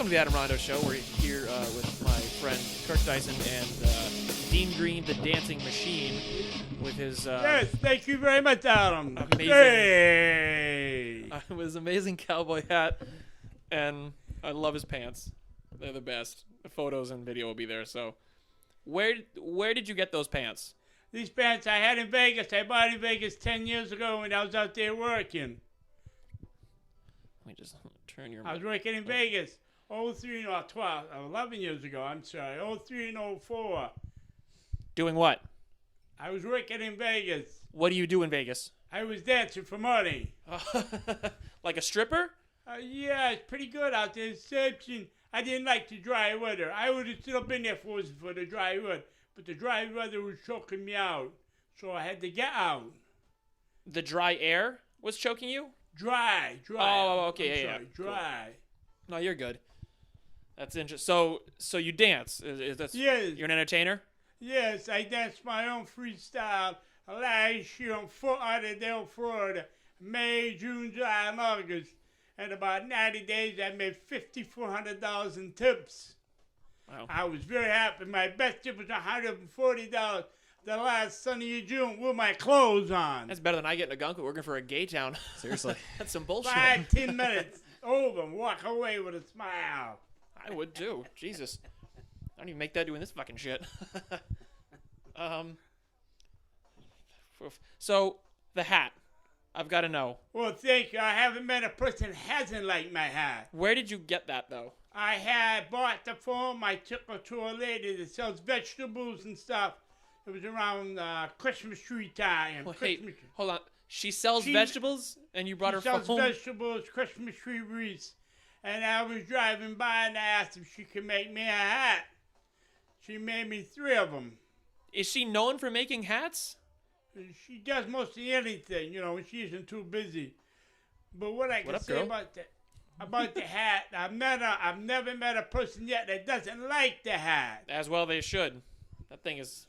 Welcome to the Adam Rondeau Show. We're here with my friend Kirk Dyson and Dean Green, the dancing machine, with his yes, thank you very much, Adam. amazing, Hey. with his amazing cowboy hat, and I love his pants. They're the best. The photos and video will be there. So, where did you get those pants? These pants I had in Vegas. I bought in Vegas 10 years ago when I was out there working. Let me just turn your. I was working in Vegas. 03 or 12, 11 years ago, I'm sorry. 03 and 04. Doing what? I was working in Vegas. What do you do in Vegas? I was dancing for money. Like a stripper? Yeah, it's pretty good out there. Exception, I didn't like the dry weather. I would have still been there for the dry weather. But the dry weather was choking me out. So I had to get out. The dry air was choking you? Dry. Oh, okay, I'm yeah. sorry, dry. Cool. No, you're good. That's interesting. So you dance? Is that? Yes. You're an entertainer? Yes, I danced my own freestyle last year on Fort Lauderdale, Florida, May, June, July, and August. And about 90 days, I made $5,400 in tips. Wow. I was very happy. My best tip was $140 the last Sunday of June with my clothes on. That's better than I get in a gunk working for a gay town. Seriously. That's some bullshit. 5-10 minutes over and walk away with a smile. I would too. Jesus. I don't even make that doing this fucking shit. So, the hat. I've got to know. Well, thank you. I haven't met a person that hasn't liked my hat. Where did you get that, though? I had bought the foam. I took her to a lady that sells vegetables and stuff. It was around Christmas tree time. Wait, hold on. She sells vegetables, and you brought her foam? She foam? sells vegetables, Christmas tree wreaths. And I was driving by and I asked if she could make me a hat. She made me 3 of them. Is she known for making hats? She does mostly anything, when she isn't too busy. But what I can say about the hat, I've never met a person yet that doesn't like the hat. As well they should. That thing is...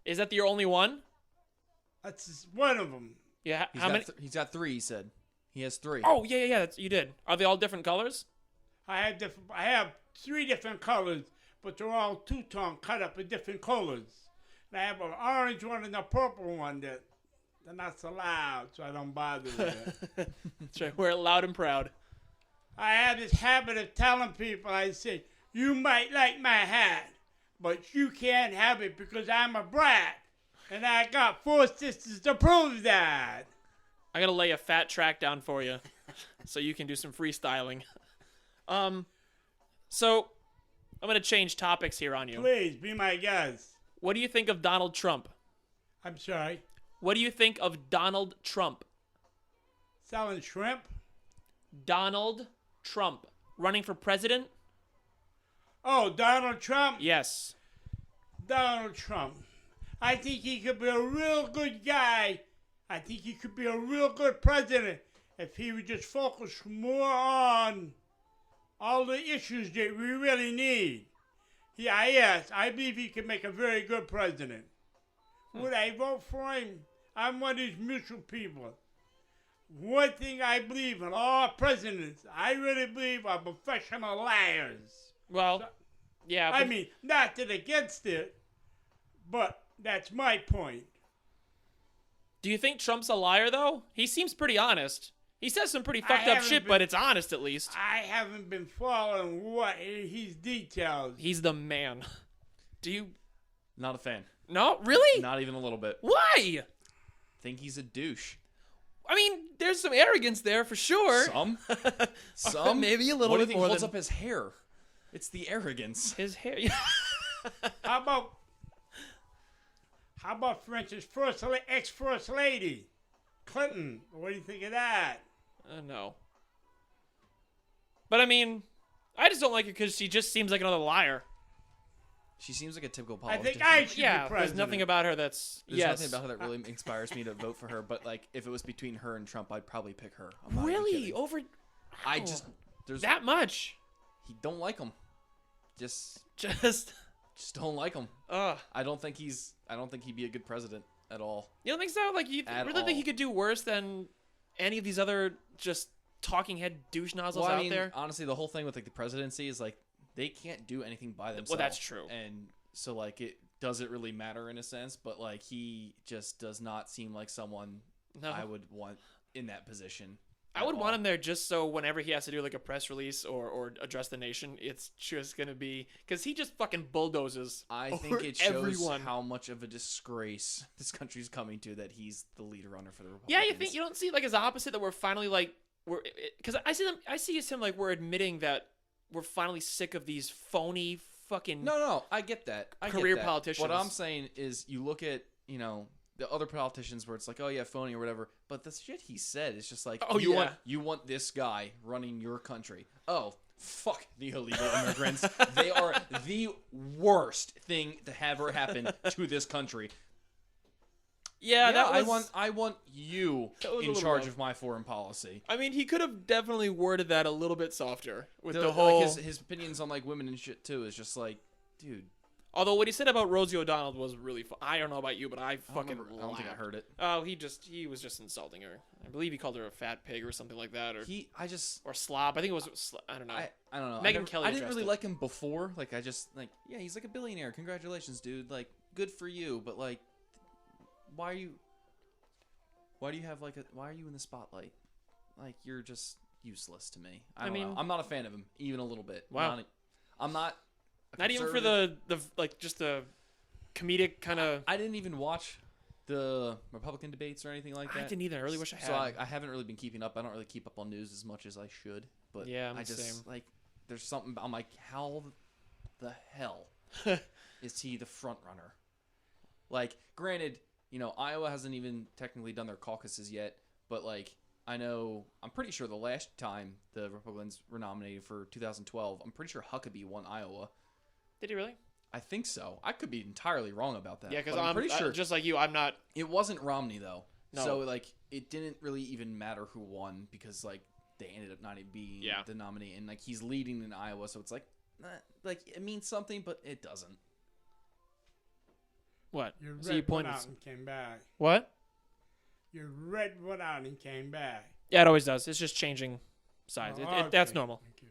Is that your only one? That's just one of them. Yeah. He's How many? He's got 3, he said. He has 3. Oh, yeah. You did. Are they all different colors? I have 3 different colors, but they're all two-tone cut up in different colors. And I have an orange one and a purple one that they're not so loud, so I don't bother with it. That's right. Wear it loud and proud. I have this habit of telling people, I say, you might like my hat, but you can't have it because I'm a brat. And I got 4 sisters to prove that. I gotta lay a fat track down for you, so you can do some freestyling. So I'm gonna change topics here on you. Please be my guest. What do you think of Donald Trump? I'm sorry. What do you think of Donald Trump? Selling shrimp? Donald Trump running for president? Oh, Donald Trump? Yes. Donald Trump. I think he could be a real good guy. I think he could be a real good president if he would just focus more on all the issues that we really need. Yeah, yes, I believe he could make a very good president. Would I vote for him? I'm one of these mutual people. One thing I believe in all presidents, I really believe are professional liars. Well, So, yeah. I mean, not that against it, but that's my point. Do you think Trump's a liar, though? He seems pretty honest. He says some pretty fucked up shit, but it's honest at least. I haven't been following what his details. He's the man. Do you... Not a fan. No? Really? Not even a little bit. Why? Think he's a douche. I mean, there's some arrogance there for sure. Some? Some? Maybe a little what do you bit think more holds than... up his hair? It's the arrogance. His hair. How about, for instance, ex-first lady, Clinton? What do you think of that? No. But I mean, I just don't like her because she just seems like another liar. She seems like a typical I politician. think I should be Yeah, president. there's nothing about her that's... There's yes. nothing about her that really inspires me to vote for her, but like if it was between her and Trump, I'd probably pick her. I'm not even Really? kidding. Over... I Wow. just there's That much? he don't like him. Just Just... don't like him. Ugh. I don't think he'd be a good president at all. You don't think so? Like, you At really think all. he could do worse than any of these other just talking head douche nozzles Well, I out mean, there. honestly, the whole thing with like the presidency is like they can't do anything by themselves. Well, that's true. And so like it doesn't really matter in a sense, but like he just does not seem like someone No. I would want in that position. I would want him there just so whenever he has to do like a press release or address the nation, it's just gonna be because he just fucking bulldozes. I over think it shows everyone. how much of a disgrace this country's coming to that he's the leader runner for the Republicans. Yeah, you think you don't see like as opposite that we're finally like because I see him like we're admitting that we're finally sick of these phony fucking No, I get that. Career politicians. What I'm saying is, you look at the other politicians where it's like, oh yeah, phony or whatever, but the shit he said is just like, Oh, yeah. you want this guy running your country. Oh, fuck the illegal immigrants. They are the worst thing to ever happen to this country. Yeah, that was, I want you That was a in little charge rough. of my foreign policy. I mean, he could have definitely worded that a little bit softer with the Like, whole. his opinions on like women and shit too is just like, dude. Although what he said about Rosie O'Donnell was really fun. I don't know about you, but I I fucking don't think I laughed. heard it. Oh, he was just insulting her. I believe he called her a fat pig or something like that, or slob. I think it was. I don't know. I don't know. Megyn Kelly I didn't addressed really it. like him before. Like I just like, yeah, he's like a billionaire. Congratulations, dude. Like, good for you. But like, why are you why are you in the spotlight? Like, you're just useless to me. I mean, know. I'm not a fan of him even a little bit. Wow. I'm not. Not even for the like just the comedic kind of. I didn't even watch the Republican debates or anything like that. I didn't either. I really wish I had. So I haven't really been keeping up. I don't really keep up on news as much as I should. But Yeah, I'm I the just same. like there's something. I'm like, how the hell is he the front runner? Like, granted, Iowa hasn't even technically done their caucuses yet, but like I'm pretty sure the last time the Republicans were nominated for 2012, I'm pretty sure Huckabee won Iowa. Did he really? I think so. I could be entirely wrong about that. Yeah, because but I'm pretty sure just like you, I'm not. it wasn't Romney though. No. So like it didn't really even matter who won because like they ended up not being the nominee, and like he's leading in Iowa, so it's like it means something, but it doesn't. What? You So you read one pointed. out and came back. What? You read one out and came back. Yeah, it always does. It's just changing sides. Oh, That's okay. normal. Okay.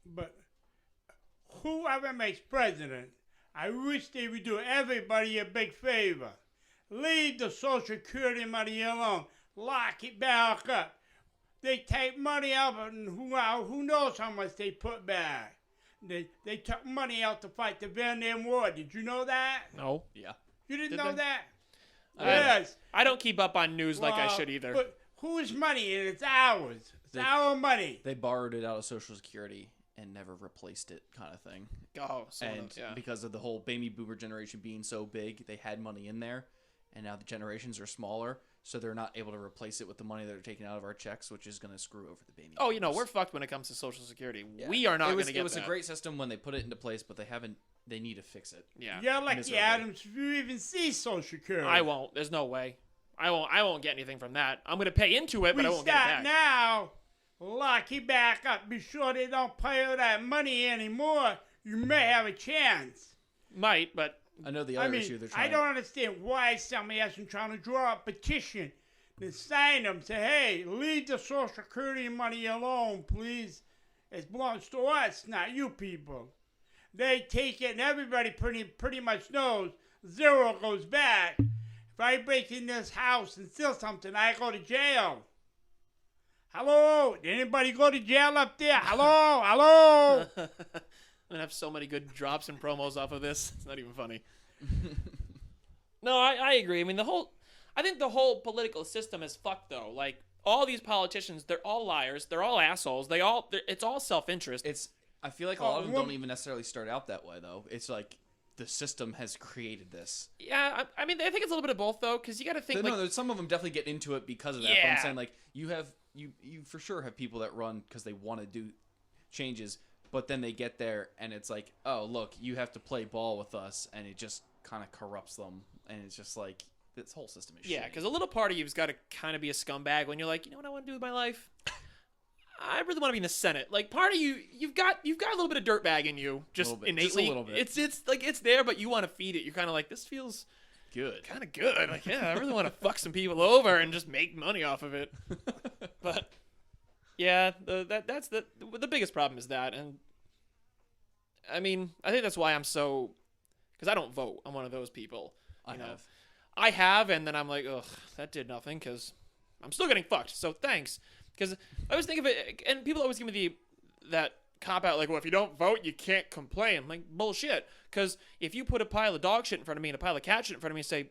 But whoever makes president, I wish they would do everybody a big favor. Leave the Social Security money alone. Lock it back up. They take money out, and who knows how much they put back. They took money out to fight the Vietnam War. Did you know that? No. Yeah. You didn't Did know they? that? I- Yes. I don't keep up on news like I Well, should either. But whose money? And it's ours. It's our money. They borrowed it out of Social Security and never replaced it, kind of thing. Oh, so And yeah. because of the whole baby boomer generation being so big, they had money in there, and now the generations are smaller, so they're not able to replace it with the money that are taken out of our checks, which is going to screw over the baby. Oh, boomers. we're fucked when it comes to Social Security. Yeah. We are not It going was, to get It was that. a great system when they put it into place, but they haven't. They need to fix it. Yeah. You're like the Miserably. Adams if you even see Social Security. I won't. There's no way. I won't get anything from that. I'm going to pay into it, but We I won't get it start back. now. Lock it back up. Be sure they don't pay all that money anymore. You may have a chance. Might, but I know the I other mean, issue they're I trying. don't understand why somebody hasn't trying to draw a petition to sign them. Say, hey, leave the Social Security money alone, please. It belongs to us, not you people. They take it, and everybody pretty much knows zero goes back. If I break in this house and steal something, I go to jail. Hello? Did anybody go to jail up there? Hello? Hello? I'm going to have so many good drops and promos off of this. It's not even funny. No, I agree. I mean, I think the whole political system is fucked, though. Like, all these politicians, they're all liars. They're all assholes. It's all self-interest. I feel like a lot of them don't even necessarily start out that way, though. It's like the system has created this. Yeah, I mean, I think it's a little bit of both, though, because you got to think, No, some of them definitely get into it because of that. But Yeah. I'm saying, like, you for sure have people that run because they want to do changes, but then they get there and it's like, oh, look, you have to play ball with us, and it just kind of corrupts them, and it's just like this whole system is yeah, shitty. because a little part of you's got to kind of be a scumbag when you're like, you know what I want to do with my life? I really want to be in the Senate. Like, part of you've got a little bit of dirtbag in you, just Little bit, innately. just a little bit. It's like it's there, but you want to feed it. You're kind of like, this feels good. Kind of good. Like, yeah, I really want to fuck some people over and just make money off of it. But yeah, that's the biggest problem is that, and I mean, I think that's why I'm so, because I don't vote. I'm one of those people. I have, and then I'm like, ugh, that did nothing because I'm still getting fucked. So thanks, because I always think of it, and people always give me that cop out like, well, if you don't vote, you can't complain. I'm like, bullshit. Because if you put a pile of dog shit in front of me and a pile of cat shit in front of me and say,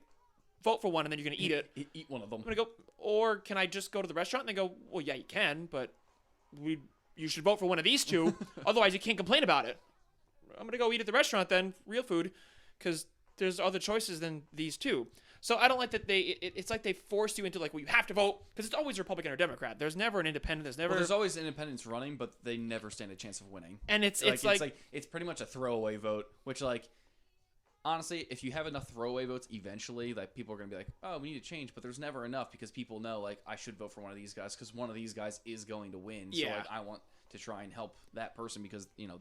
vote for one, and then you're gonna eat it, Eat one of them. I'm gonna go, or can I just go to the restaurant and they go, well, yeah, you can, but you should vote for one of these two, otherwise you can't complain about it. I'm gonna go eat at the restaurant then, real food, because there's other choices than these two. So I don't like that it's like they forced you into like, well, you have to vote, because it's always Republican or Democrat. There's never an independent. There's always independents running, but they never stand a chance of winning. And it's pretty much a throwaway vote, which like, honestly, if you have enough throwaway votes, eventually, like, people are going to be like, oh, we need to change, but there's never enough because people know, like, I should vote for one of these guys because one of these guys is going to win. Yeah. So, like, I want to try and help that person because, you know,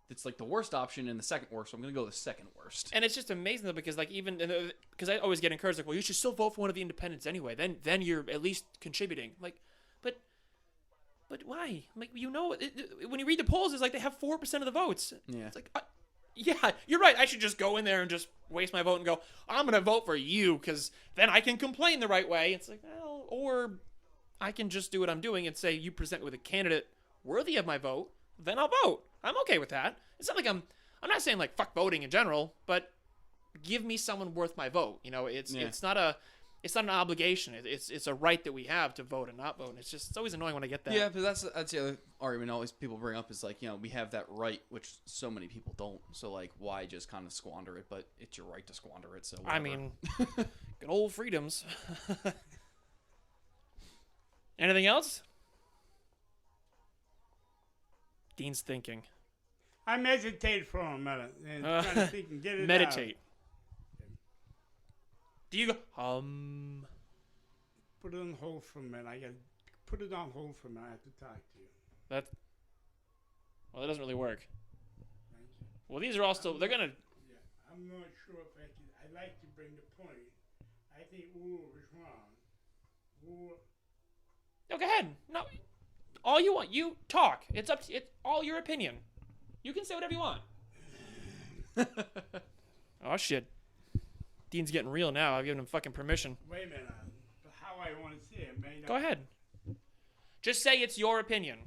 it's like the worst option and the second worst, so I'm going to go with the second worst. And it's just amazing, though, because, like, because I always get encouraged, like, well, you should still vote for one of the independents anyway. Then you're at least contributing. Like, but why? Like, you know, when you read the polls, it's like they have 4% of the votes. Yeah. It's like, yeah, you're right. I should just go in there and just waste my vote and go, I'm going to vote for you because then I can complain the right way. It's like, well, or I can just do what I'm doing and say, you present me with a candidate worthy of my vote, then I'll vote. I'm okay with that. It's not like I'm not saying like fuck voting in general, but give me someone worth my vote. You know, it's not an obligation. It's a right that we have to vote and not vote. And it's always annoying when I get that. Yeah, but that's the other argument always people bring up is like, you know, we have that right, which so many people don't. So like, why just kind of squander it? But it's your right to squander it. So whatever. I mean, good old freedoms. Anything else? Dean's thinking. I meditate for a minute and try to think and get it meditate. out. Do you go, Put it on hold for a minute. I got to put it on hold for a minute. I have to talk to you. That doesn't really work. Thank you. Well, these are all still, they're going to. Yeah, I'm not sure if I can. I'd like to bring the point. I think Ur was wrong. No, go ahead. No, all you want. You talk. It's up to it's all your opinion. You can say whatever you want. Oh shit. Dean's getting real now. I've given him fucking permission. Wait a minute. How I want to say it, man. Go ahead. Just say it's your opinion.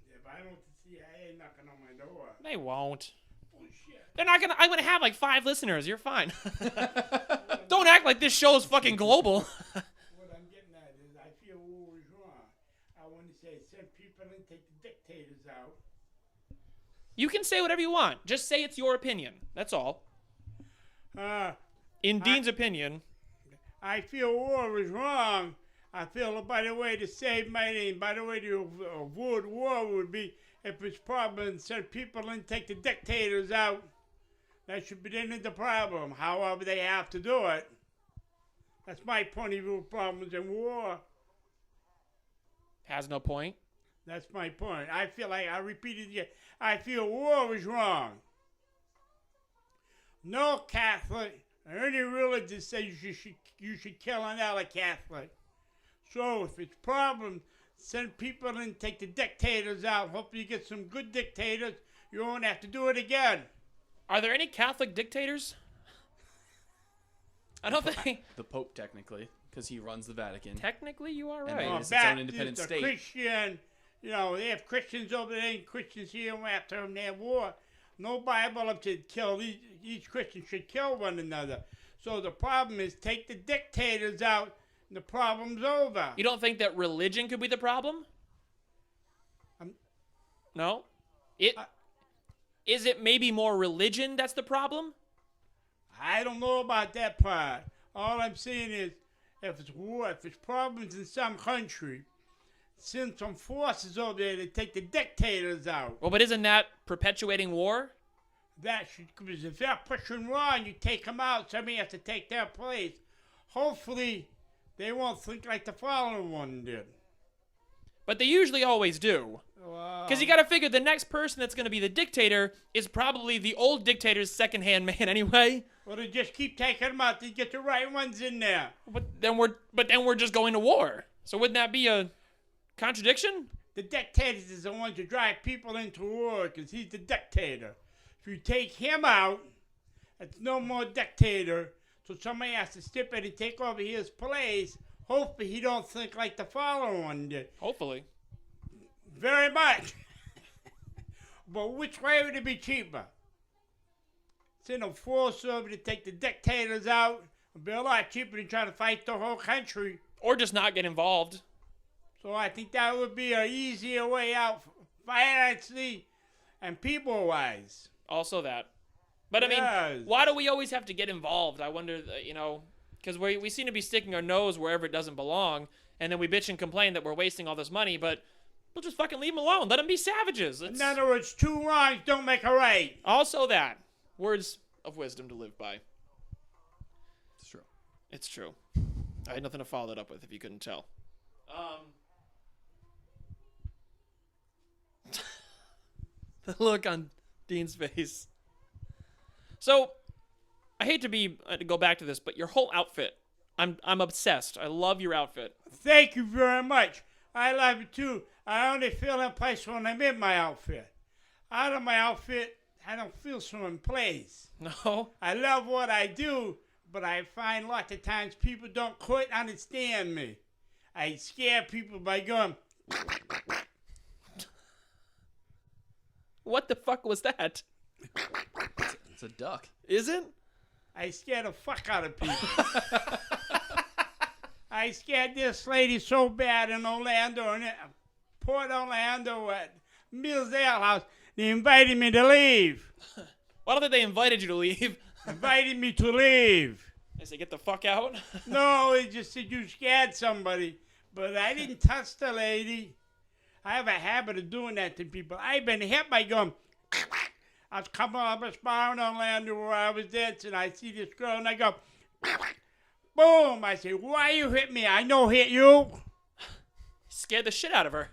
Yeah, but I don't see I ain't knocking on my door. They won't. Bullshit. They're not gonna. I'm gonna have like 5 listeners. You're fine. Don't act like this show is fucking global. What I'm getting at is I feel Ur was wrong. I want to say send people in, take the dictators out. You can say whatever you want. Just say it's your opinion. That's all. In Dean's opinion. I feel war was wrong. I feel a better way to save money, a better way to avoid war would be if it's problem, send people in, take the dictators out. That should be the end of the problem. However, they have to do it. That's my point of view of problems in war. Has no point. That's my point. I feel like I repeated it. I feel war was wrong. No Catholic or any religion says you should kill another Catholic. So if it's a problem, send people in, take the dictators out. Hopefully you get some good dictators. You won't have to do it again. Are there any Catholic dictators? I don't think. The Pope, technically, because he runs the Vatican. Technically, you are And right. then it's its own independent Baptist, state. Christian, you know, they have Christians over there and Christians here, and after them they have war. No Bible up to kill. Each Christian should kill one another. So the problem is take the dictators out, and the problem's over. You don't think that religion could be the problem? No? Is it maybe more religion that's the problem? I don't know about that part. All I'm saying is, if it's war, if it's problems in some country, send some forces over there to take the dictators out. Well, but isn't that perpetuating war? That should, because if they're pushing wrong, you take them out. Somebody has to take their place. Hopefully, they won't think like the following one did. But they usually always do. Because you got to figure the next person that's going to be the dictator is probably the old dictator's second-hand man anyway. Well, they just keep taking them out to get the right ones in there. But then we're just going to war. So wouldn't that be a contradiction? The dictators is the ones who drive people into war because he's the dictator. If you take him out, it's no more dictator. So somebody has to step in and take over his place. Hopefully he don't think like the follower one did. Hopefully. Very much. But which way would it be cheaper? Send a force over to take the dictators out. It'd be a lot cheaper than trying to fight the whole country. Or just not get involved. So I think that would be an easier way out financially and people-wise. Also that. But I mean, Yes. why do we always have to get involved? I wonder, because we seem to be sticking our nose wherever it doesn't belong, and then we bitch and complain that we're wasting all this money, but we'll just fucking leave them alone. Let them be savages. In other words, two wrongs don't make a right. Also that. Words of wisdom to live by. It's true. It's true. I had nothing to follow that up with, if you couldn't tell. The look on Dean's face. So, I hate to go back to this, but your whole outfit, I'm obsessed. I love your outfit. Thank you very much. I love it too. I only feel in place when I'm in my outfit. Out of my outfit, I don't feel so in place. No? I love what I do, but I find lots of times people don't quite understand me. I scare people by going, What the fuck was that? It's a duck. Is it? I scare the fuck out of people. I scared this lady so bad in Orlando, in Port Orlando at Mills Ale House. They invited me to leave. Well, I don't think they invited you to leave. Invited me to leave. They said, get the fuck out. No, they just said you scared somebody. But I didn't touch the lady. I have a habit of doing that to people. I've been hit by going, I was coming up a bar in Orlando where I was dancing. I see this girl and I go, boom. I say, why you hit me? I no hit you. Scared the shit out of her.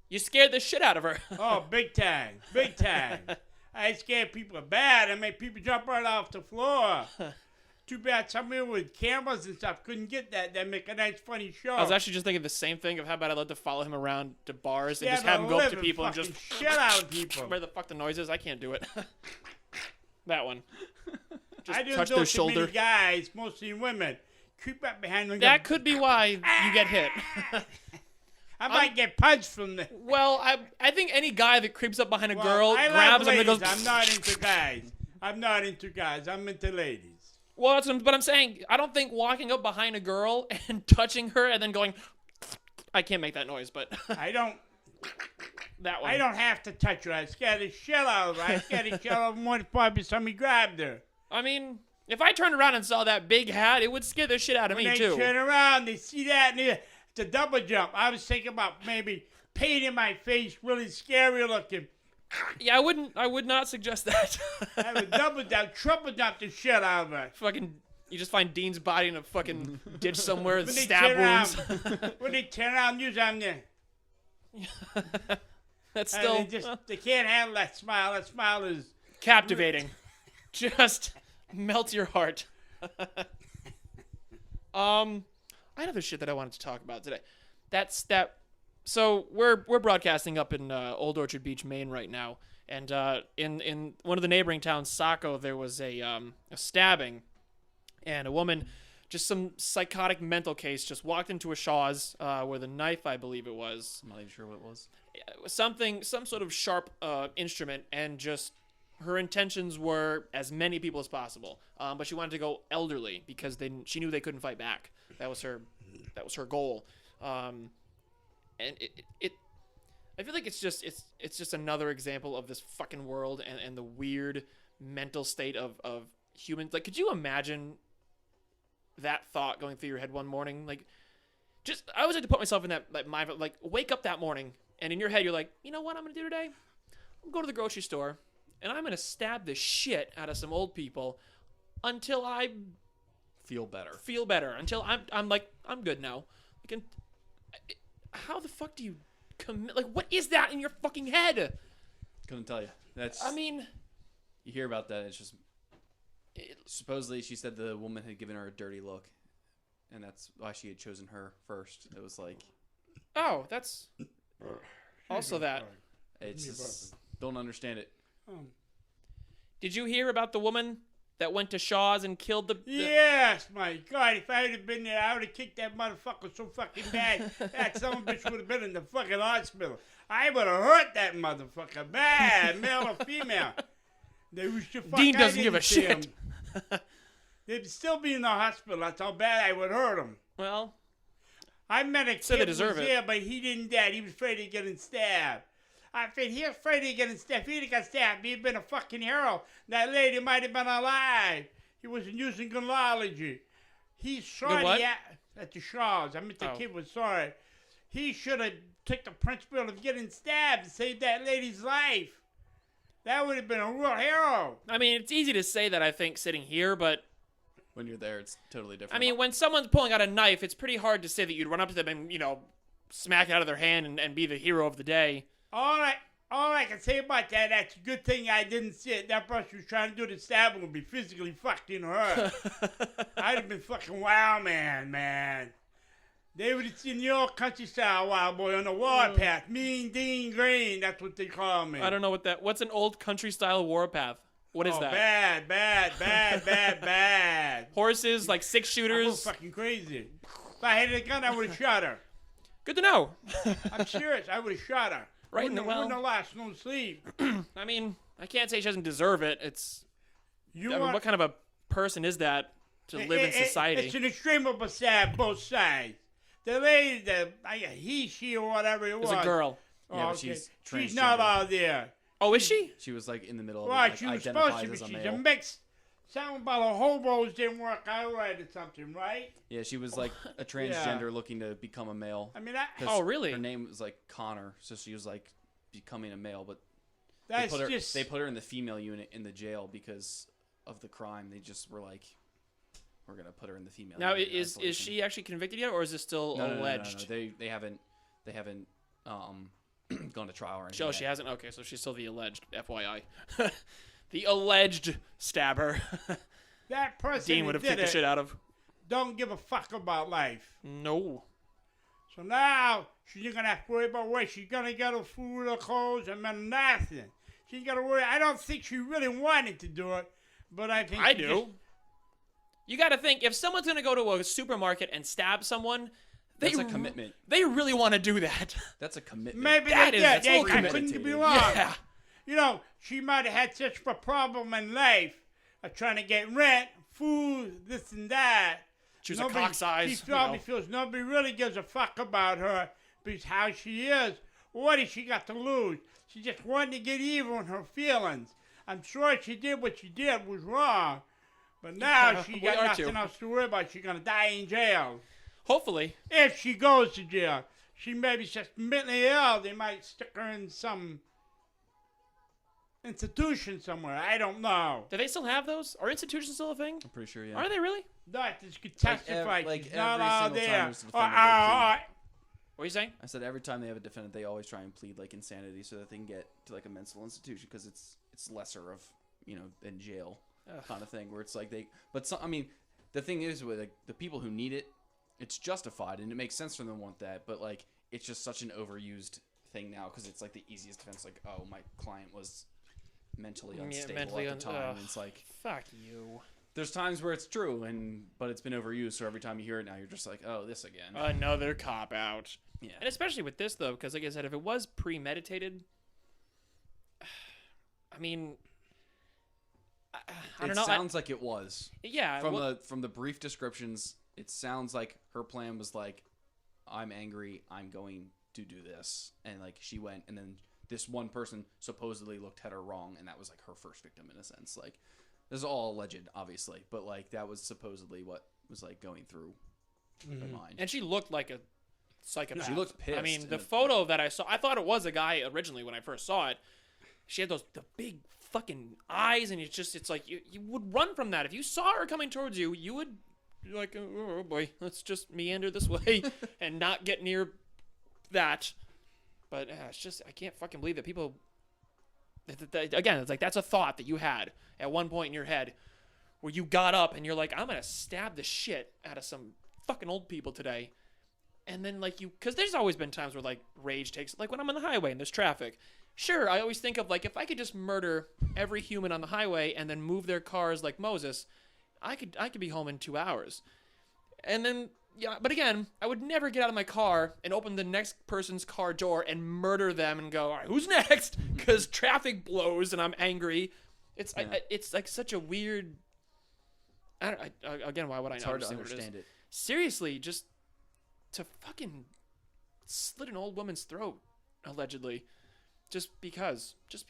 You scared the shit out of her. Oh, big time. Big time. I scared people bad. I made people jump right off the floor. Too bad somebody with cameras and stuff couldn't get that. That'd make a nice, funny show. I was actually just thinking the same thing of how about I love to follow him around to bars and just have him go up to people and just shit out of people. where the fuck the noise is. I can't do it. That one. Just I just touch know their too shoulder. many guys, mostly women, creep up behind them. and That go, could be why you get hit. I might get punched from the. Well, I think any guy that creeps up behind a Well, girl, I grabs love him and ladies. goes. I'm not into guys. I'm into ladies. Well, but I'm saying I don't think walking up behind a girl and touching her and then going. I can't make that noise, but I don't. that one. I don't have to touch her. I scared the shit out of her. I scared the shit out of her one probably somebody grabbed her. I mean, if I turned around and saw that big hat, it would scare the shit out of When me they too. turn around, they see that, and it's a double jump. I was thinking about maybe painting my face really scary looking. Yeah, I would not suggest that. I would double jump, triple jump the shit out of her. Fucking, you just find Dean's body in a fucking ditch somewhere with When they stab turn wounds. around, when they turn around, use I'm there. That's And still they can't handle that smile. That smile is captivating. Just melts your heart. I had other shit that I wanted to talk about today. So we're broadcasting up in Old Orchard Beach, Maine right now, and in one of the neighboring towns, Saco, there was a stabbing, and a woman, just some psychotic mental case, just walked into a Shaw's with a knife, I believe it was. I'm not even sure what it was. Some sort of sharp instrument, and just her intentions were as many people as possible. But she wanted to go elderly because she knew they couldn't fight back. That was her goal. And I feel like it's just another example of this fucking world and the weird mental state of humans. Like, could you imagine that thought going through your head one morning? Like, just, I always like to put myself in that mind, like, wake up that morning, and in your head you're like, you know what I'm gonna do today? I'm gonna go to the grocery store, and I'm gonna stab the shit out of some old people until I Feel better. until I'm like, I'm good now. how the fuck do you commit? Like, what is that in your fucking head? Couldn't tell you. That's. I mean, You hear about that? It's just. Supposedly, she said the woman had given her a dirty look, and that's why she had chosen her first. It was like. oh, that's also that. It's just, don't understand it. Did you hear about the woman that went to Shaw's and killed the? Yes, my God! If I had been there, I would have kicked that motherfucker so fucking bad. That son of a bitch would have been in the fucking hospital. I would have hurt that motherfucker bad, male or female. They was to fuck. Dean I doesn't give a didn't see shit. 'em. They'd still be in the hospital. That's how bad I would hurt them. Well, I met a So they kid who deserve was it. there, but he didn't die. He was afraid of getting stabbed. I said, he was afraid of getting stabbed. If he'd have got stabbed, he'd been a fucking hero. That lady might have been alive. He wasn't using gynecology. He sorry what? at the Shaws. I mean, the Oh. kid was sorry. He should have took the principle of getting stabbed to save that lady's life. That would have been a real hero. I mean, it's easy to say that, I think, sitting here, but When you're there, it's totally different. I mean, when someone's pulling out a knife, it's pretty hard to say that you'd run up to them and, smack it out of their hand and be the hero of the day. All I can say about that's a good thing I didn't see it. That person was trying to do the stabbing would be physically fucking hurt. I'd have been fucking wild man. They would have seen the old country style wild boy on the warpath. Mean Dean Green, that's what they call me. I don't know what's an old country style warpath? What is that? Bad. Horses, like I six was shooters. fucking crazy. If I had a gun, I would have shot her. Good to know. I'm serious. I would have shot her. Right in the well. Wouldn't have lost no sleep. I mean, I can't say she doesn't deserve it. You I mean, want- what kind of a person is that to live in society? It's an extreme of a sad, both sides. The lady, he, she, or whatever it It was. was a girl. Yeah, but okay. she's She's not transgender. out there. Oh, is she? She was like in the middle of Right, it, she like, was supposed to identifies be. as a She's a male. mix. Something about her hobos didn't work out right or something, right? Yeah, she was like a transgender looking to become a male. I mean, 'Cause Oh, really? Her name was like Connor, so she was like becoming a male, but that's they just. put her in the female unit in the jail because of the crime. They just were like, we're gonna put her in the female. Now, unit in is isolation. she actually convicted yet, or is this still No, alleged? No. They haven't gone to trial or anything. Oh, she yet. hasn't? Okay, so she's still the alleged, FYI. The alleged stabber. that person Dean who would have did kicked the it shit out of. don't give a fuck about life. No. So now she's not gonna have to worry about where she's gonna get her food or clothes and nothing. She's gotta worry. I don't think she really wanted to do it, but I think I she do. just- You got to think, if someone's going to go to a supermarket and stab someone, That's a commitment. They really want to do that. That's a commitment. Maybe That they is- did. that's full I couldn't committed. be wrong. Yeah. You know, she might have had such a problem in life of trying to get rent, food, this and that. Choose a cock size. She probably feels nobody really gives a fuck about her because how she is. What has she got to lose? She just wanted to get even with her feelings. I'm sure she did what she did was wrong. But now Yeah, she we got are nothing too. else to worry about. She's going to die in jail. Hopefully. If she goes to jail. She may be just mentally ill. They might stick her in some institution somewhere. I don't know. Do they still have those? Are institutions still a thing? I'm pretty sure, yeah. Are they really? Doctors could testify. like She's not every out single time there. there's a defendant, they What are you saying? I said every time they have a defendant, they always try and plead like insanity so that they can get to like a mental institution because it's lesser of than jail kind of thing where it's like I mean the thing is with like the people who need it, it's justified and it makes sense for them to want that, but like it's just such an overused thing now because it's like the easiest defense, like, oh, my client was mentally unstable at the time. It's like, fuck you. there's times where it's true, but it's been overused, so every time you hear it now, you're just like, oh, this again. Another cop out. Yeah. And especially with this though, because like I said, if it was premeditated, I mean, I don't know. It sounds like it was. Yeah. From the brief descriptions, it sounds like her plan was like, I'm angry, I'm going to do this, and like she went, and then this one person supposedly looked at her wrong, and that was like her first victim in a sense. Like, this is all alleged, obviously, but like that was supposedly what was like going through her mind. And she looked like a psychopath. She looked pissed. I mean, the and photo that I saw, I thought it was a guy originally when I first saw it. She had the big fucking eyes, and it's like you would run from that. If you saw her coming towards you, you would be like, oh boy, let's just meander this way and not get near that. But it's just, I can't fucking believe that people, again, it's like that's a thought that you had at one point in your head where you got up and you're like, I'm going to stab the shit out of some fucking old people today. And then like because there's always been times where like rage takes, like when I'm on the highway and there's traffic. Sure, I always think of like, if I could just murder every human on the highway and then move their cars like Moses, I could be home in 2 hours. And then, yeah, but again, I would never get out of my car and open the next person's car door and murder them and go, all right, who's next? Because traffic blows and I'm angry. It's it's like such a weird. Again, why would I not hard to understand understand it? Seriously, just to fucking slit an old woman's throat, allegedly, just because. You're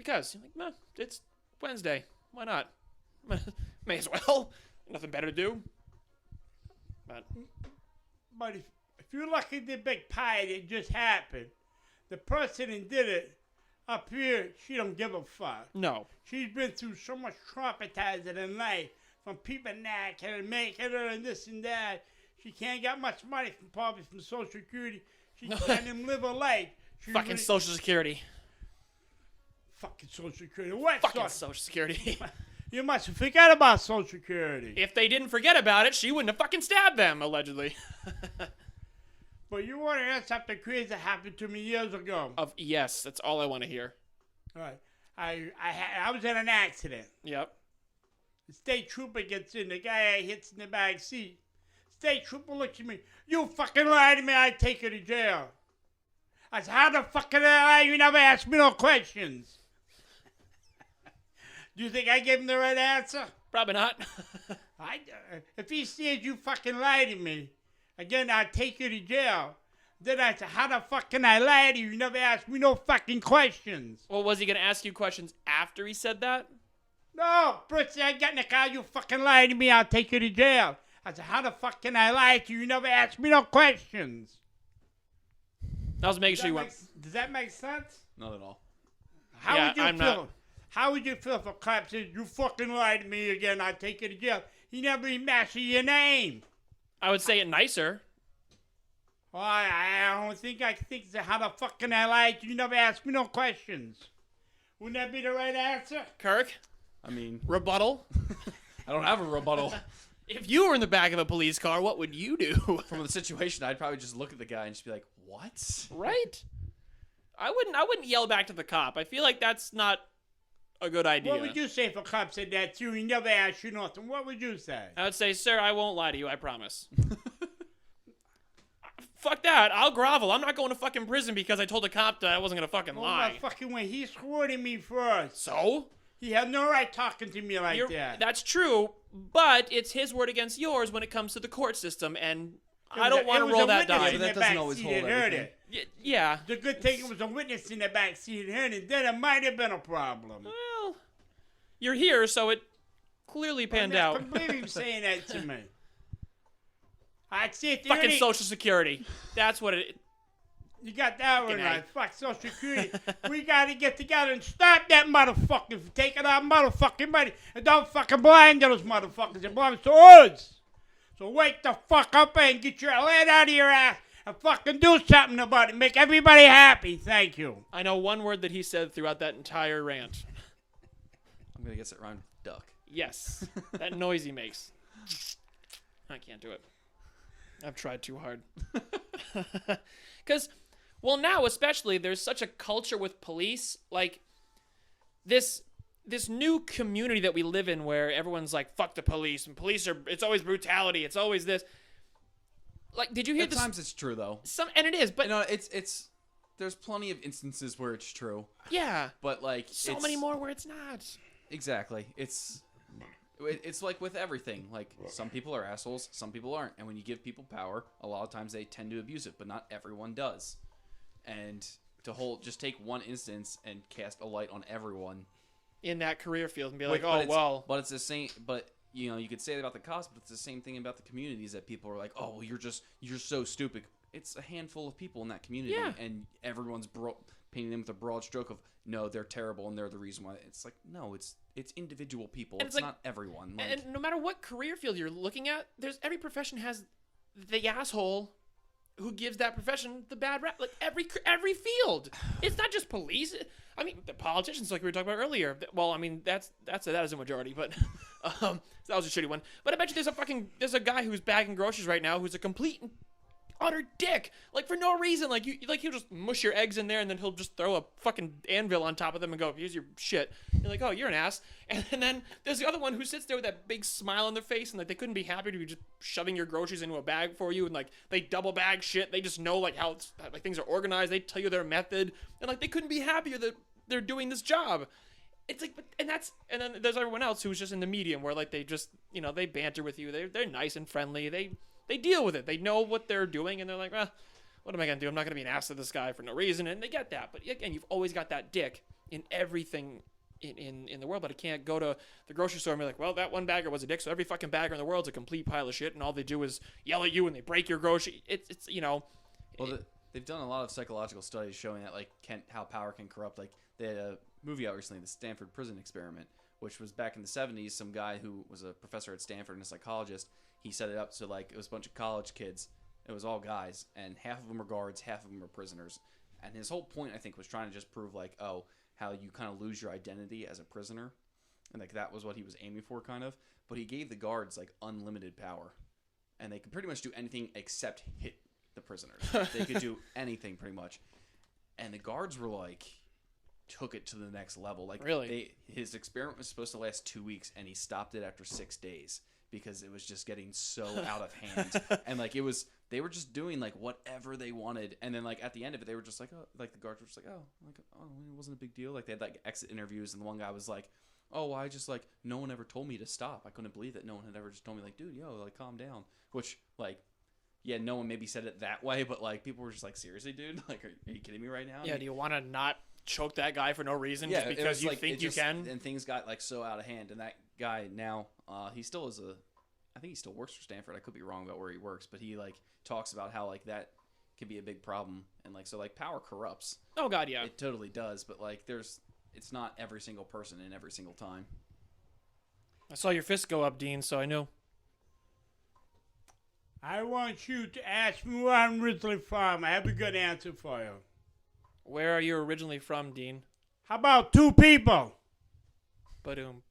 like, nah, it's Wednesday. Why not? May as well. Nothing better to do. But if you look at the big pie that just happened, the person that did it up here, she don't give a fuck. No. She's been through so much traumatizing in life, from people knacking and making her and this and that. She can't get much money probably from Social Security. She can't even live her life. Fucking Social Security. Fucking Social Security. What? Fucking Social Security. You must forget about Social Security. If they didn't forget about it, she wouldn't have fucking stabbed them, allegedly. But you want to hear something crazy that happened to me years ago. Yes, that's all I want to hear. All right. I was in an accident. Yep. The state trooper gets in. The guy hits in the back seat. State trooper looks at me. You fucking lied to me. I'd take you to jail. I said, how the fuck can I lie? You never asked me no questions. Do you think I gave him the right answer? Probably not. If he says you fucking lied to me, again, I'd take you to jail. Then I said, how the fuck can I lie to you? You never asked me no fucking questions. Well, was he going to ask you questions after he said that? No, Britzy, I got in the car, you fucking lied to me, I'll take you to jail. I said, how the fuck can I lie to you? You never asked me no questions. I was making sure you weren't. Does that make sense? Not at all. How would you feel? How would you feel if a cop says, you fucking lied to me again, I'll take you to jail? He never even asked you your name. I would say it nicer. Well, I don't think I think that. How the fuck can I lie to you? You never asked me no questions. Wouldn't that be the right answer? Kirk? I mean, Rebuttal? I don't have a rebuttal. If you were in the back of a police car, what would you do? From the situation, I'd probably just look at the guy and just be like, what? Right? I wouldn't yell back to the cop. I feel like that's not a good idea. What would you say if a cop said that to you? He never asked you nothing. What would you say? I would say, sir, I won't lie to you, I promise. Fuck that. I'll grovel. I'm not going to fucking prison because I told a cop that I wasn't going to fucking lie. No fucking way. He swore to me first. So? He had no right talking to me like that. That's true, but it's his word against yours when it comes to the court system, and I don't want to roll that die. That doesn't always hold everything. Yeah. The good thing it was a witness in the back seat and heard it. Then it might have been a problem. Well, you're here, so it clearly panned out. I can't believe him saying that to me. I'd say it. Fucking Social Security. That's what it. You got that one right. Fuck Social Security. We got to get together and stop that motherfucker from taking our motherfucking money. And don't fucking blind those motherfuckers. It belongs to us. So wake the fuck up and get your head out of your ass and fucking do something about it. Make everybody happy. Thank you. I know one word that he said throughout that entire rant. I'm going to guess it rhymed duck. Yes. That noise he makes. I can't do it. I've tried too hard. Because, well, now especially, there's such a culture with police. Like, this new community that we live in where everyone's like, fuck the police. And police are, it's always brutality. It's always this. Like, did you hear this? At times it's true, though. And it is, but. No, it's there's plenty of instances where it's true. Yeah. But, like. So many more where it's not. Exactly. It's like with everything. Like, some people are assholes, some people aren't. And when you give people power, a lot of times they tend to abuse it, but not everyone does. And just take one instance and cast a light on everyone in that career field and be like, But it's the same. But you could say that about the cops, but it's the same thing about the communities that people are like, oh, well, you're so stupid. It's a handful of people in that community, and everyone's painting them with a broad stroke of no, they're terrible and they're the reason why. It's like no, it's individual people. It's like, not everyone. And no matter what career field you're looking at, every profession has the asshole who gives that profession the bad rap. Like every field. It's not just police. I mean, the politicians, like we were talking about earlier. Well, I mean, that is a majority, but that was a shitty one. But I bet you there's a guy who's bagging groceries right now who's a complete and utter dick, like for no reason. Like he'll just mush your eggs in there, and then he'll just throw a fucking anvil on top of them and go, "Here's your shit." You're like, "Oh, you're an ass." And then there's the other one who sits there with that big smile on their face, and like they couldn't be happy to be just shoving your groceries into a bag for you, and like they double bag shit. They just know like how like things are organized. They tell you their method, and like they couldn't be happier that they're doing this job. It's like, and then there's everyone else who's just in the medium where like they just they banter with you. They're nice and friendly. They deal with it. They know what they're doing, and they're like, what am I going to do? I'm not going to be an ass to this guy for no reason, and they get that. But again, you've always got that dick in everything in the world, but I can't go to the grocery store and be like, well, that one bagger was a dick, so every fucking bagger in the world's a complete pile of shit, and all they do is yell at you, and they break your grocery. It's Well, they've done a lot of psychological studies showing that, like, how power can corrupt. Like, they had a movie out recently, the Stanford Prison Experiment, which was back in the 70s. Some guy who was a professor at Stanford and a psychologist, he set it up so, like, it was a bunch of college kids. It was all guys, and half of them were guards, half of them were prisoners. And his whole point, I think, was trying to just prove, like, how you kind of lose your identity as a prisoner. And, like, that was what he was aiming for, kind of. But he gave the guards, like, unlimited power. And they could pretty much do anything except hit the prisoners. They could do anything, pretty much. And the guards were, like, took it to the next level. Like, really? His experiment was supposed to last 2 weeks, and he stopped it after 6 days. Because it was just getting so out of hand. And, like, they were just doing, like, whatever they wanted. And then, like, at the end of it, they were just like, oh, like, the guards were just like, oh, it wasn't a big deal. Like, they had, like, exit interviews, and the one guy was like, oh, I just, like, no one ever told me to stop. I couldn't believe that no one had ever just told me, like, dude, like, calm down. Which, like, yeah, no one maybe said it that way, but, like, people were just like, seriously, dude? Like, are you kidding me right now? Yeah, do you want to not choke that guy for no reason just because you think you can? And things got, like, so out of hand. And that guy now, he still is I think he still works for Stanford. I could be wrong about where he works, but he, like, talks about how, like, that can be a big problem. And, like, so, like, power corrupts. Oh, God, yeah. It totally does, but, like, it's not every single person in every single time. I saw your fist go up, Dean, so I knew. I want you to ask me where I'm originally from. I have a good answer for you. Where are you originally from, Dean? How about two people? Ba-doom.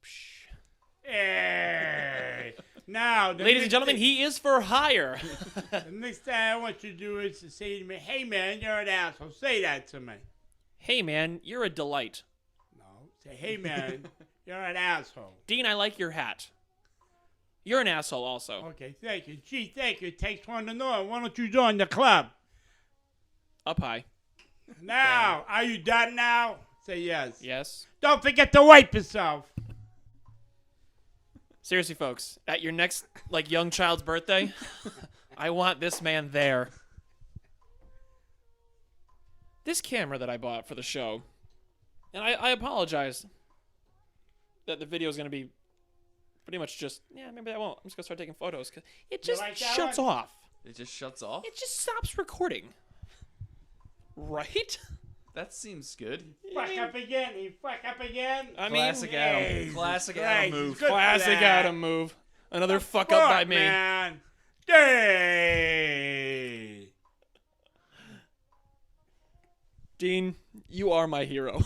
Hey. Now, ladies and gentlemen, he is for hire. The next thing I want you to do is to say to me, hey, man, you're an asshole. Say that to me. Hey, man, you're a delight. No. Say, hey, man, you're an asshole. Dean, I like your hat. You're an asshole also. Okay, thank you. Gee, thank you. It takes one to know. Why don't you join the club? Up high. Now, are you done now? Say yes. Yes. Don't forget to wipe yourself. Seriously, folks, at your next, like, young child's birthday, I want this man there. This camera that I bought for the show, and I apologize that the video is going to be pretty much just, maybe I won't. I'm just going to start taking photos because it just shuts off. It just shuts off? It just stops recording. Right? That seems good. Fuck up again. He fuck up again. I mean, Classic Adam. Classic Adam move. Classic Adam move. Another fuck up by me. Man. Hey. Dean, you are my hero.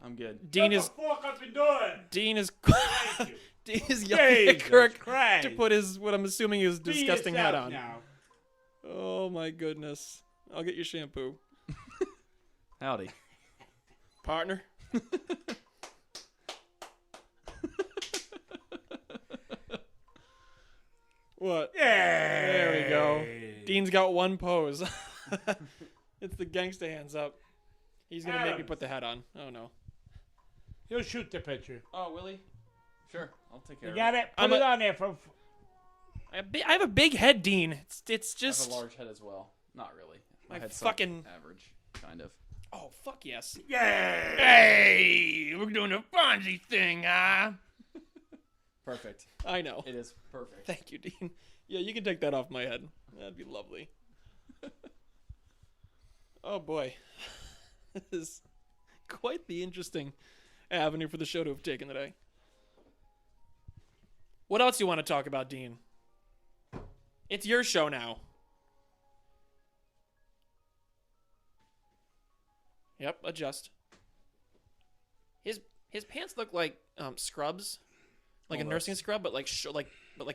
I'm good. Dean Get is. the fuck up and do it. Dean is. Thank you. Dean is yelling at Kirk Christ. to put his, what I'm assuming is Be disgusting hat yourself on. now. Oh my goodness. I'll get you shampoo. Howdy. Partner. What? Yeah. There we go. Dean's got one pose. It's the gangsta hands up. He's going to make me put the hat on. Oh no. He'll shoot the picture. Oh, will he? Sure, I'll take care You of got it. it? Put it on there for... I have a big head, Dean. It's I just... have a large head as well. Not really. My My head's fucking- like average, kind of. Oh, fuck yes. Yeah. Hey, we're doing a Fonzie thing, huh? Perfect. I know. It is perfect. Thank you, Dean. Yeah, you can take that off my head. That'd be lovely. Oh, boy. This is quite the interesting avenue for the show to have taken today. What else you want to talk about, Dean? It's your show now. Yep, adjust. His pants look like scrubs, like a nursing scrub, but like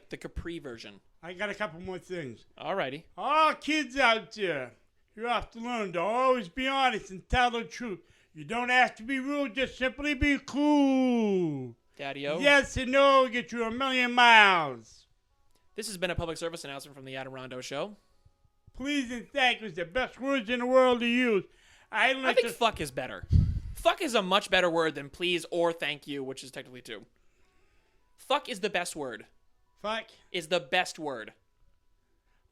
the capri version. I got a couple more things. Alrighty. All kids out there, you have to learn to always be honest and tell the truth. You don't have to be rude, just simply be cool. Daddy-o. Yes and no get you a million miles. This has been a public service announcement from the Adam Rondeau Show. Please and thank you is the best words in the world to use. I think fuck is better. Fuck is a much better word than please or thank you, which is technically two. Fuck is the best word. Fuck? Is the best word.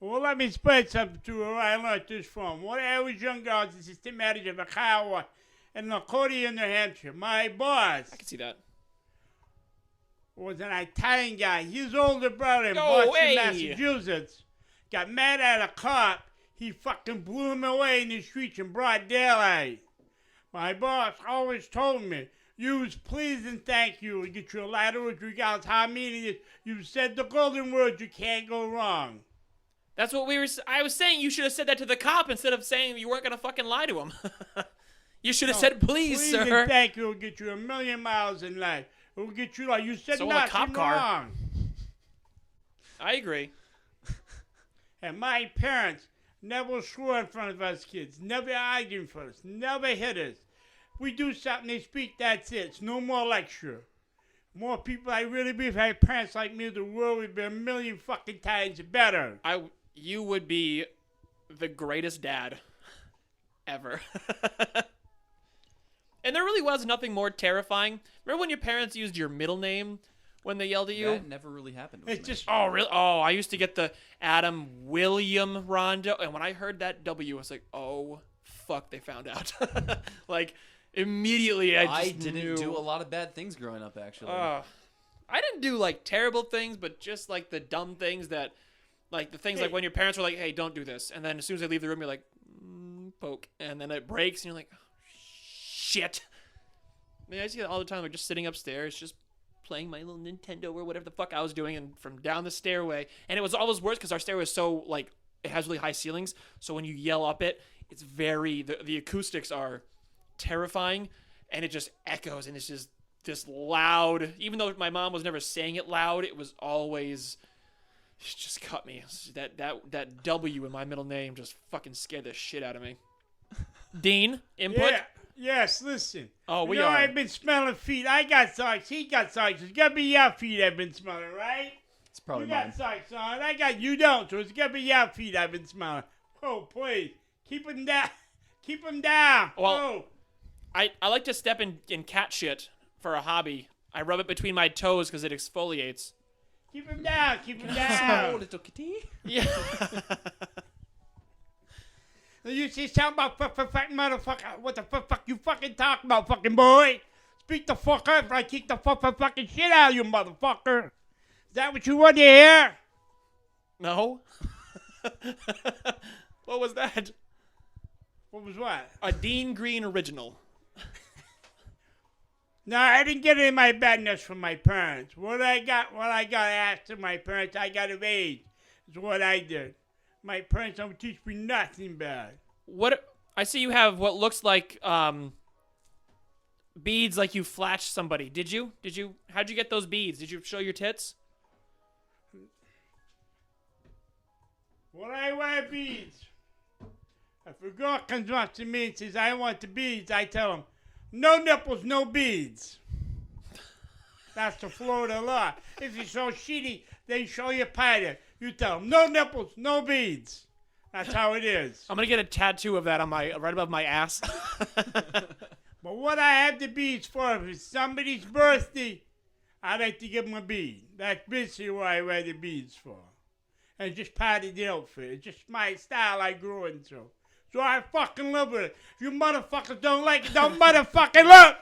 Well, let me explain something to you where I learned this from. When I was younger, I was assistant manager of a car wash in Laconia, New Hampshire. My boss I can see that. was an Italian guy. His older brother in No Boston, way. Massachusetts, got mad at a cop. He fucking blew him away in the streets in broad daylight. My boss always told me, use please and thank you and get you a ladder with regards how mean it is. You said the golden words, you can't go wrong. That's what I was saying. You should have said that to the cop instead of saying you weren't gonna fucking lie to him. You should have said, please, please sir. and thank you will get you a million miles in life. It will get you like you said So will a nothing cop car. wrong. I agree. And my parents never swore in front of us kids, never argued in front of us, never hit us. We do something, they speak, that's it. It's no more lecture. More people, I really believe, had parents like me, the world would be a million fucking times better. You would be the greatest dad ever. And there really was nothing more terrifying. Remember when your parents used your middle name when they yelled at you? That never really happened with It's me. just, Oh, really? Oh, I used to get the Adam William Rondeau. And when I heard that W, I was like, oh, fuck, they found out. Like, immediately I didn't knew. do a lot of bad things growing up, actually. I didn't do, like, terrible things, but just, like, the dumb things that, like, the things like when your parents were like, hey, don't do this. And then as soon as they leave the room, you're like, poke. And then it breaks, and you're like, oh, shit. I mean, I see that all the time, like, just sitting upstairs, just playing my little Nintendo or whatever the fuck I was doing, and from down the stairway. And it was always worse because our stairway is so, like, it has really high ceilings. So when you yell up it, it's very, the acoustics are terrifying, and it just echoes, and it's just this loud. Even though my mom was never saying it loud, it was always, it just cut me. That W in my middle name just fucking scared the shit out of me. Dean, input? yeah. Yes, listen. Oh, we you know, are. I've been smelling feet. I got socks. He got socks. It's got to be your feet I've been smelling, right? It's probably You mine. got socks on. I got you don't, so it's got to be your feet I've been smelling. Oh, please. Keep them down. Keep them down. Well, oh. I like to step in cat shit for a hobby. I rub it between my toes because it exfoliates. Keep them down. Keep them Oh, down. little kitty. Yeah. You see something about fuck motherfucker? What the fuck you fucking talking about, fucking boy? Speak the fuck up or I kick the fucking shit out of you, motherfucker. Is that what you want to hear? No. What was that? What was what? A Dean Green original. No, I didn't get any of my badness from my parents. What I got asked of my parents, I got of age. Is what I did. My parents don't teach me nothing bad. What I see you have what looks like beads, like you flashed somebody. Did you? How'd you get those beads? Did you show your tits? When I wear beads, if a girl comes up to me and says, I want the beads, I tell them, no nipples, no beads. That's the Florida law. If you're so shitty, they show you powder. You tell them, no nipples, no beads. That's how it is. I'm gonna get a tattoo of that on my right above my ass. But what I have the beads for, if it's somebody's birthday, I like to give them a bead. That's basically what I wear the beads for. And it's just part of the outfit. It's just my style I grew into. So I fucking live with it. If you motherfuckers don't like it, don't motherfucking look!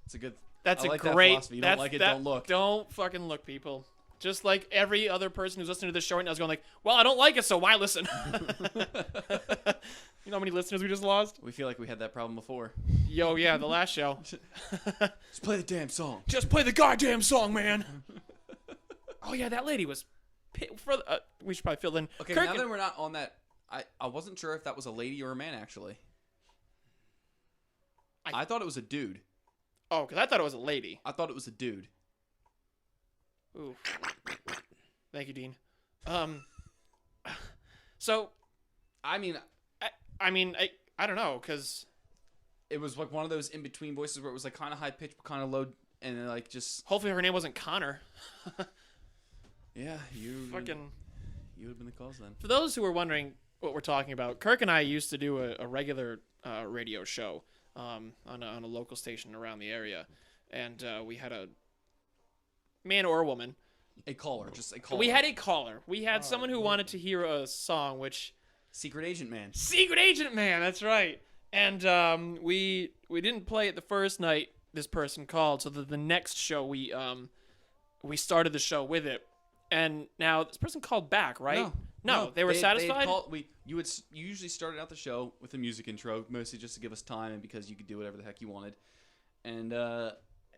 It's a good. That's I a like great. That philosophy. You don't that's, like it, that, don't look. Don't fucking look, people. Just like every other person who's listening to this show right now is going like, well, I don't like it, so why listen? You know how many listeners we just lost? We feel like we had that problem before. Yo, yeah, the last show. Just play the damn song. Just play the goddamn song, man. Oh, yeah, that lady was... we should probably fill in. Okay, Kirk now and- that we're not on that, I wasn't sure if that was a lady or a man, actually. I thought it was a dude. Oh, because I thought it was a lady. I thought it was a dude. Ooh. Thank you, Dean. So... I mean... I don't know, because... It was like one of those in-between voices where it was like kind of high-pitched but kind of low, and then like just... Hopefully her name wasn't Connor. Yeah, you would have been the cause then. For those who are wondering what we're talking about, Kirk and I used to do a regular radio show on a local station around the area, and we had a man or a woman. A caller, just a caller. We had a caller. We had someone who wanted to hear a song, which... Secret Agent Man. Secret Agent Man, that's right. And we didn't play it the first night this person called, so the next show we started the show with it. And now this person called back, right? No, they were satisfied. You usually started out the show with a music intro, mostly just to give us time and because you could do whatever the heck you wanted. And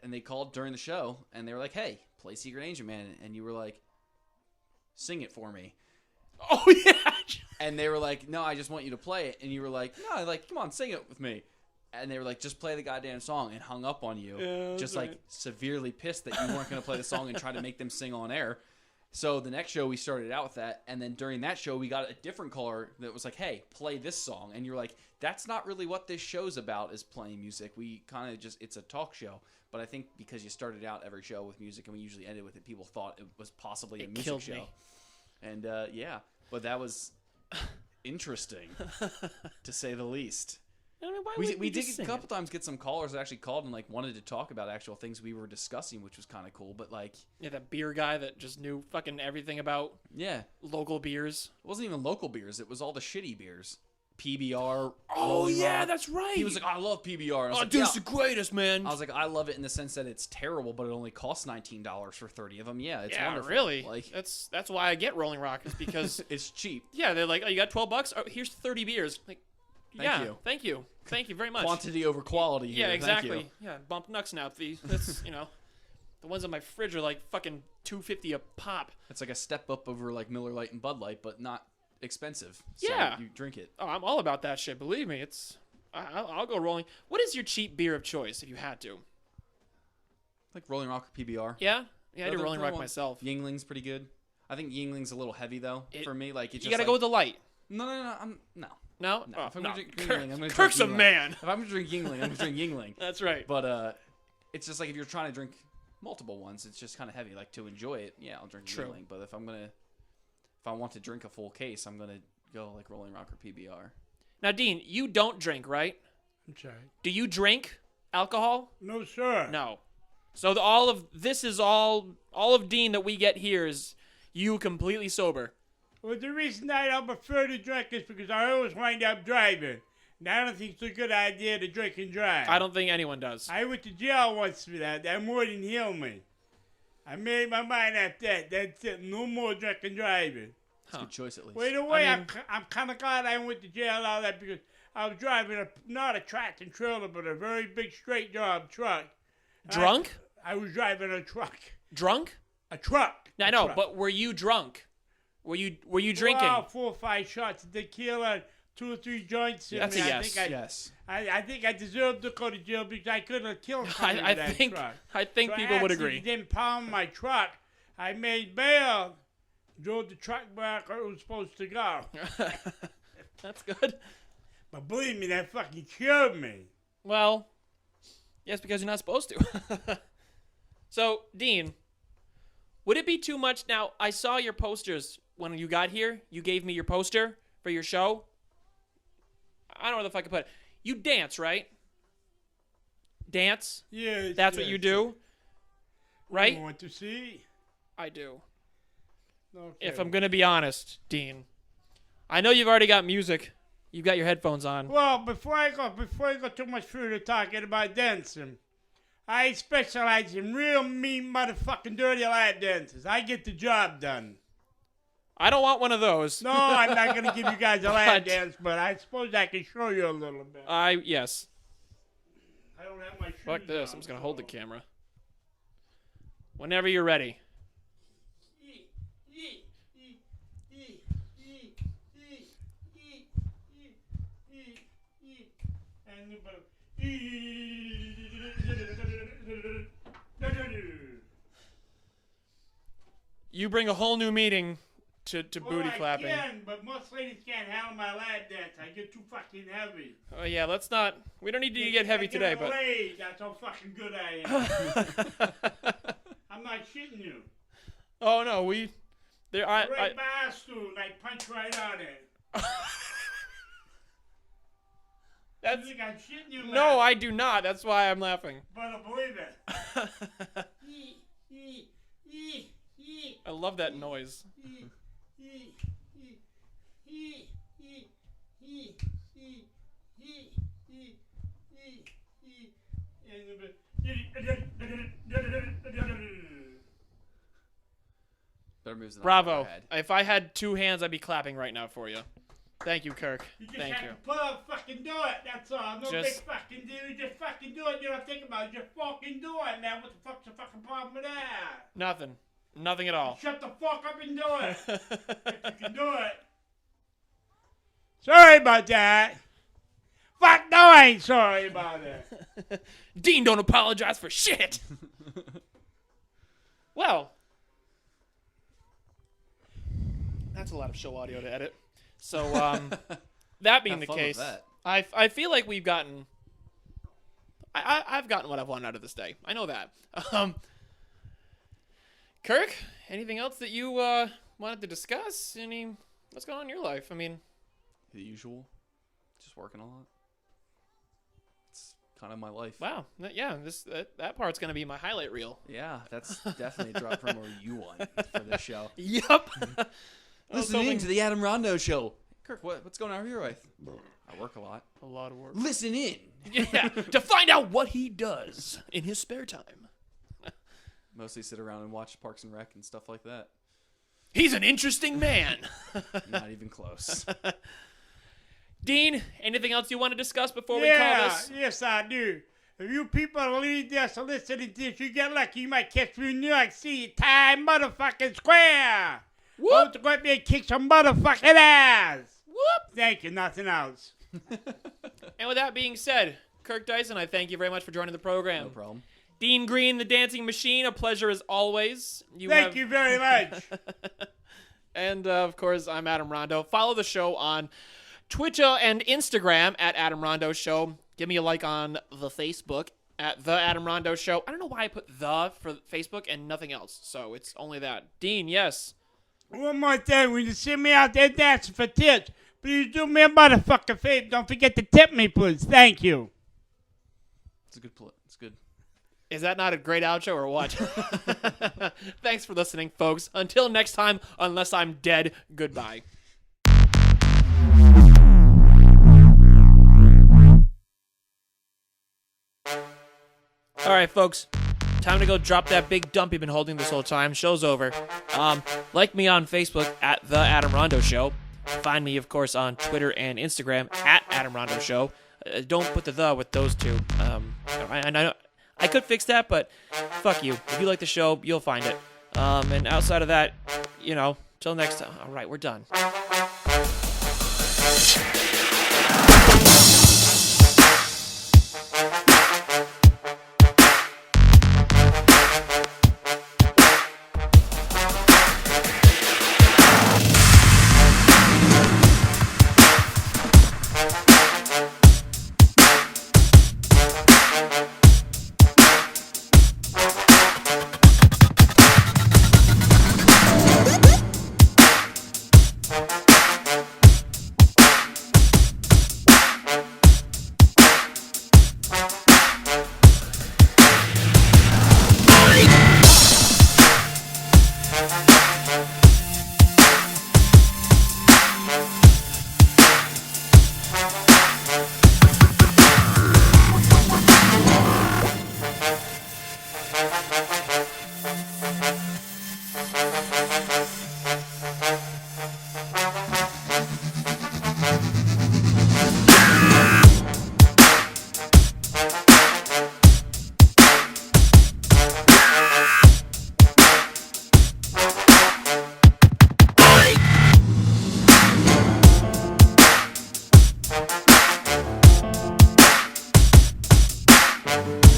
they called during the show and they were like, "Hey, play Secret Agent Man," and you were like, "Sing it for me." Oh yeah. And they were like, "No, I just want you to play it." And you were like, "No, like, come on, sing it with me." And they were like, "Just play the goddamn song," and hung up on you, just like severely pissed that you weren't going to play the song and try to make them sing on air. So the next show we started out with that, and then during that show we got a different caller that was like, "Hey, play this song," and you're like, "That's not really what this show's about, is playing music. We kind of it's a talk show." But I think because you started out every show with music and we usually ended with it, people thought it was possibly a music show. Me. And yeah, but that was interesting to say the least. I mean, why We did just a sing couple it? times get some callers that actually called and like wanted to talk about actual things we were discussing, which was kind of cool. But like, Yeah, that beer guy that just knew fucking everything about yeah, local beers. it wasn't even local beers; it was all the shitty beers. PBR. Oh Rolling yeah, Rock. that's right. He was like, "I love PBR." I was "Oh, like, dude, yeah. it's the greatest, man." I was like, I love it in the sense that it's terrible, but it only costs $19 for 30 of them. Yeah, it's yeah, wonderful. really. Like, That's why I get Rolling Rock, is because it's cheap. yeah, they're like, "Oh, you got $12? Oh, here's 30 beers." Like, thank you very much. Quantity over quality here. Yeah, exactly. Thank you. Yeah, bump nuts now. That's the ones in my fridge are like fucking $2.50 a pop. It's like a step up over like Miller Lite and Bud Light, but not expensive. So Yeah. you drink it. Oh, I'm all about that shit. Believe me, I'll go Rolling. What is your cheap beer of choice if you had to? Like Rolling Rock or PBR. Yeah, I do They're Rolling the Rock one. myself. Yingling's pretty good. I think Yingling's a little heavy though for me. Like You gotta go with the light. No. No. No, if I'm gonna drink Yingling, I'm gonna drink Kirk's a Yingling. man. If I'm gonna drink Yingling, I'm gonna drink Yingling. That's right. But it's just like if you're trying to drink multiple ones, it's just kind of heavy. Like to enjoy it, yeah, I'll drink Yingling. But if I want to drink a full case, I'm gonna go like Rolling Rock or PBR. Now, Dean, you don't drink, right? I'm sorry. Do you drink alcohol? No, sir. No. So all of Dean that we get here is you completely sober. Well, the reason I don't prefer to drink is because I always wind up driving. And I don't think it's a good idea to drink and drive. I don't think anyone does. I went to jail once for that. That more than healed me. I made my mind after that. That's it. No more drinking and driving. It's a good choice at least. Wait a way, I mean- I'm kind of glad I went to jail and all that because I was driving not a tractor trailer, but a very big straight job truck. Drunk? I was driving a truck. Drunk? A truck. I A know, truck. but were you drunk? Were you drinking? Well, 4 or 5 shots of tequila, 2 or 3 joints. That's a yes. Yes. I think I deserved to go to jail because I could have killed somebody I in that think truck. people would agree. Didn't pound my truck. I made bail. Drove the truck back where it was supposed to go. That's good. But believe me, that fucking killed me. Well, yes, because you're not supposed to. So, Dean, would it be too much? Now, I saw your posters when you got here. You gave me your poster for your show. I don't know if I could put it. You dance, right? Dance? Yeah. That's what you do? Right? You want to see? I do. Okay. If I'm going to be honest, Dean, I know you've already got music. You've got your headphones on. Well, before I go too much further talking about dancing, I specialize in real mean motherfucking dirty lap dances. I get the job done. I don't want one of those. No, I'm not going to give you guys a lap But- dance, but I suppose I can show you a little bit. Yes. I don't have my shoes Fuck this. on, I'm just gonna hold the so- camera. Whenever you're ready. You bring a whole new meaning to booty clapping. I can, but most ladies can't handle my lap dance. I get too fucking heavy. Oh yeah, let's not. We don't need to get heavy today, but. That's how fucking good I am. I'm not shitting you. Oh no, there. Right bar stool, and I punch right on it. That's. You think I'm shitting you, man? No, I do not. That's why I'm laughing. But I believe it. I love that noise. Better moves than Bravo. I've ever had. If I had two hands, I'd be clapping right now for you. Thank you, Kirk. You just Thank have you. to pull up, fucking do it. That's all. No Just- big fucking deal. You just fucking do it. You don't think about it. Just fucking do it, man. What the fuck's the fucking problem with that? Nothing. Nothing at all. Shut the fuck up and do it. If you can do it. Sorry about that. Fuck no, I ain't sorry about it. Dean, don't apologize for shit. Well, that's a lot of show audio to edit. So, that being Have the fun with case, that. I feel like we've gotten. I've gotten what I've wanted out of this day. I know that. Kirk, anything else that you wanted to discuss? What's going on in your life? I mean, The usual. Just working a lot. It's kind of my life. wow, yeah, that part's gonna be my highlight reel. Yeah, that's definitely a drop promo you want for this show. Yep. Listen in to the Adam Rondeau show. Kirk, what's going on with your life? I work a lot. A lot of work. Listen in. Yeah, to find out what he does in his spare time. Mostly sit around and watch Parks and Rec and stuff like that. He's an interesting man. Not even close. Dean, anything else you want to discuss before we call this? Yes, I do. If you people leave this or listening to this, you get lucky. You might catch me in New York City, Times motherfucking Square. Whoop, Go up there and kick some motherfucking ass. whoop. Thank you, nothing else. And with that being said, Kirk Dyson, I thank you very much for joining the program. No problem. Dean Green, the Dancing Machine, a pleasure as always. Thank you very much. And, of course, I'm Adam Rondeau. Follow the show on Twitter and Instagram at Adam Rondeau Show. Give me a like on the Facebook at The Adam Rondeau Show. I don't know why I put the for Facebook and nothing else, so it's only that. Dean, yes. One more thing, when you see me out there dancing for tips, please do me a motherfucking favor. Don't forget to tip me, please. Thank you. It's a good play. It's good. Is that not a great outro or what? Thanks for listening, folks. Until next time, unless I'm dead, goodbye. All right, folks. Time to go drop that big dump you've been holding this whole time. Show's over. Like me on Facebook at The Adam Rondeau Show. Find me, of course, on Twitter and Instagram at Adam Rondeau Show. Don't put the with those two. I know I could fix that, but fuck you. If you like the show, you'll find it. And outside of that, till next time. All right, we're done.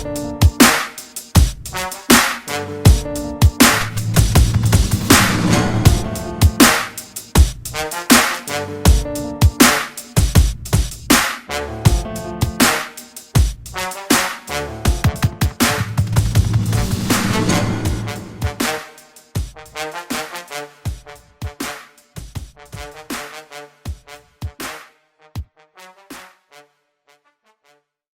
Bye.